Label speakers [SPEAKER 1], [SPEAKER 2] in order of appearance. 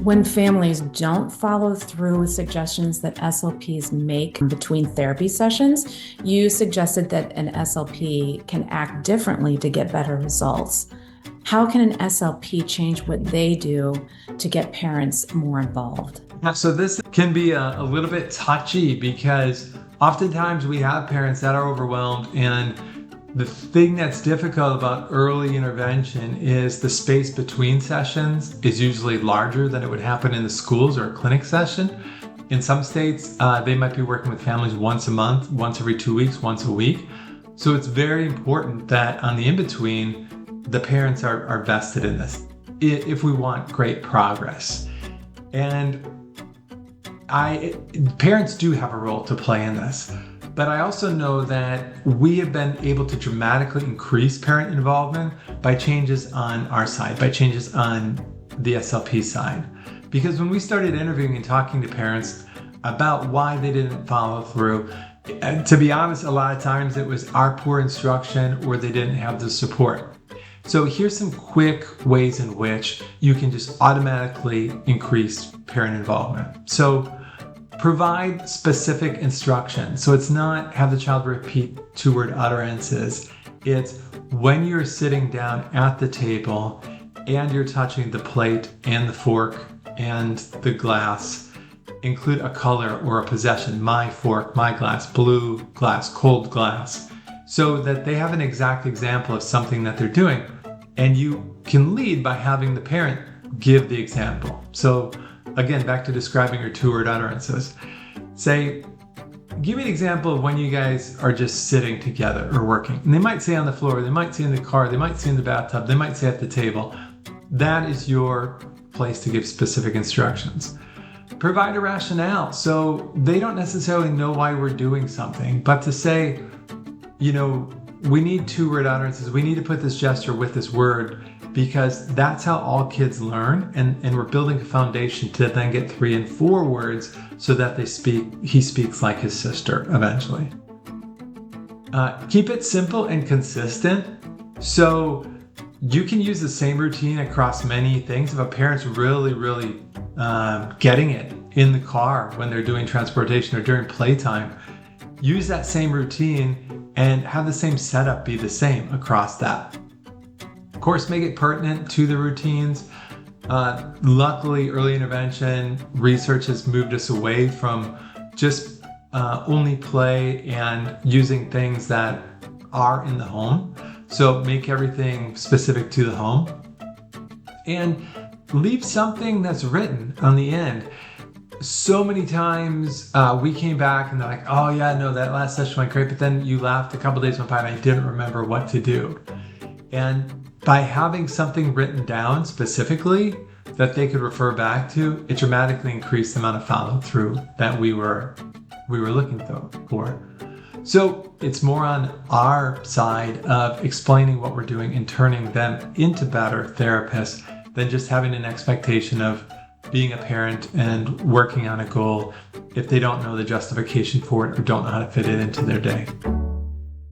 [SPEAKER 1] When families don't follow through with suggestions that SLPs make between therapy sessions, you suggested that an SLP can act differently to get better results. How can an SLP change what they do to get parents more involved?
[SPEAKER 2] So this can be a little bit touchy because oftentimes we have parents that are overwhelmed, and the thing that's difficult about early intervention is the space between sessions is usually larger than it would happen in the schools or a clinic session. In some states, they might be working with families once a month, once every 2 weeks, once a week. So it's very important that on the in-between, the parents are vested in this if we want great progress. And parents do have a role to play in this. But I also know that we have been able to dramatically increase parent involvement by changes on our side, by changes on the SLP side. Because when we started interviewing and talking to parents about why they didn't follow through, to be honest, a lot of times it was our poor instruction or they didn't have the support. So here's some quick ways in which you can just automatically increase parent involvement. So provide specific instructions. So it's not have the child repeat 2-word utterances. It's when you're sitting down at the table and you're touching the plate and the fork and the glass, include a color or a possession, my fork, my glass, blue glass, cold glass, so that they have an exact example of something that they're doing. And you can lead by having the parent give the example. So again, back to describing your 2-word utterances. Say, give me an example of when you guys are just sitting together or working. And they might say on the floor, they might say in the car, they might say in the bathtub, they might say at the table. That is your place to give specific instructions. Provide a rationale. So they don't necessarily know why we're doing something, but to say, we need 2-word utterances. We need to put this gesture with this word because that's how all kids learn. And we're building a foundation to then get 3 and 4 words so that he speaks like his sister eventually. Keep it simple and consistent. So you can use the same routine across many things. If a parent's really, really getting it in the car when they're doing transportation or during playtime, use that same routine and have the same setup be the same across that. Of course, make it pertinent to the routines. Luckily, early intervention research has moved us away from just only play and using things that are in the home. So make everything specific to the home. And leave something that's written on the end. So many times we came back and they're like, oh yeah, no, that last session went great, but then you laughed, a couple days went by and I didn't remember what to do. And by having something written down specifically that they could refer back to, it dramatically increased the amount of follow through that we were looking for. So it's more on our side of explaining what we're doing and turning them into better therapists than just having an expectation of being a parent and working on a goal if they don't know the justification for it or don't know how to fit it into their day.